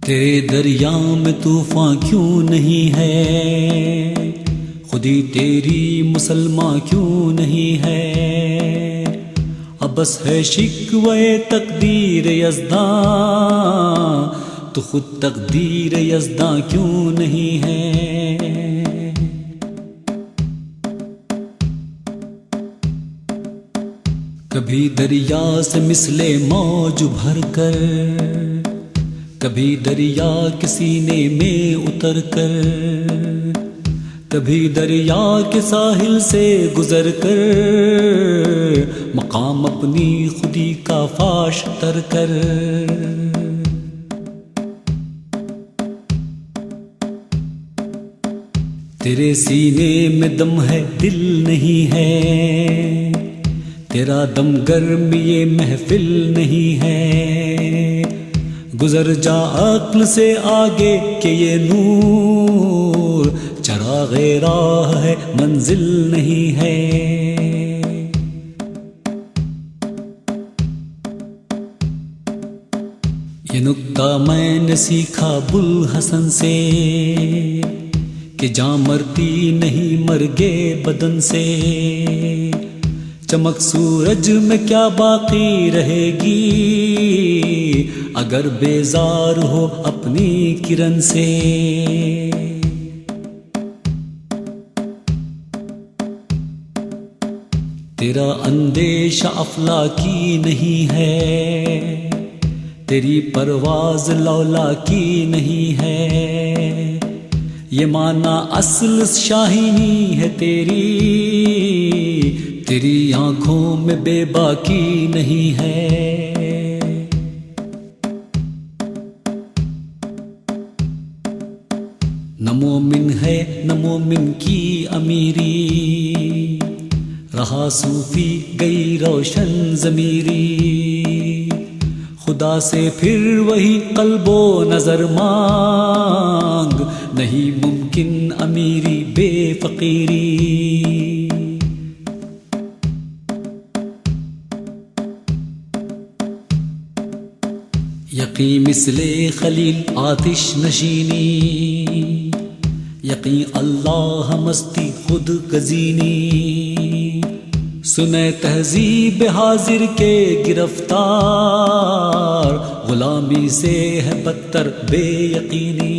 تیرے دریا میں طوفان کیوں نہیں ہے، خودی تیری مسلمان کیوں نہیں ہے، ابس ہے شکوے تقدیر یزداں، تو خود تقدیر یزداں کیوں نہیں ہے۔ کبھی دریا سے مثلے موج بھر کر، کبھی دریا کے سینے میں اتر کر، کبھی دریا کے ساحل سے گزر کر، مقام اپنی خودی کا فاش تر کر۔ تیرے سینے میں دم ہے دل نہیں ہے، تیرا دم گرم یہ محفل نہیں ہے، گزر جا عقل سے آگے کہ یہ نور چراغ راہ ہے منزل نہیں ہے۔ یہ نکتہ میں نے سیکھا بوالحسن سے کہ جاں مرتی نہیں مرگے بدن سے، چمک سورج میں کیا باقی رہے گی اگر بیزار ہو اپنی کرن سے۔ تیرا اندیشہ افلاکی نہیں ہے، تیری پرواز لولا کی نہیں ہے، یہ معنی اصل شاہینی ہے تیری، تیری آنکھوں میں بے باکی نہیں ہے۔ نہ مومن ہے نہ مومن کی امیری، رہا صوفی گئی روشن ضمیری، خدا سے پھر وہی قلب و نظر مانگ، نہیں ممکن امیری بے فقیری۔ یقین مثل خلیل آتش نشینی، یقین اللہ مستی خود گزینی، سنے تہذیب حاضر کے گرفتار، غلامی سے ہے بدتر بے یقینی۔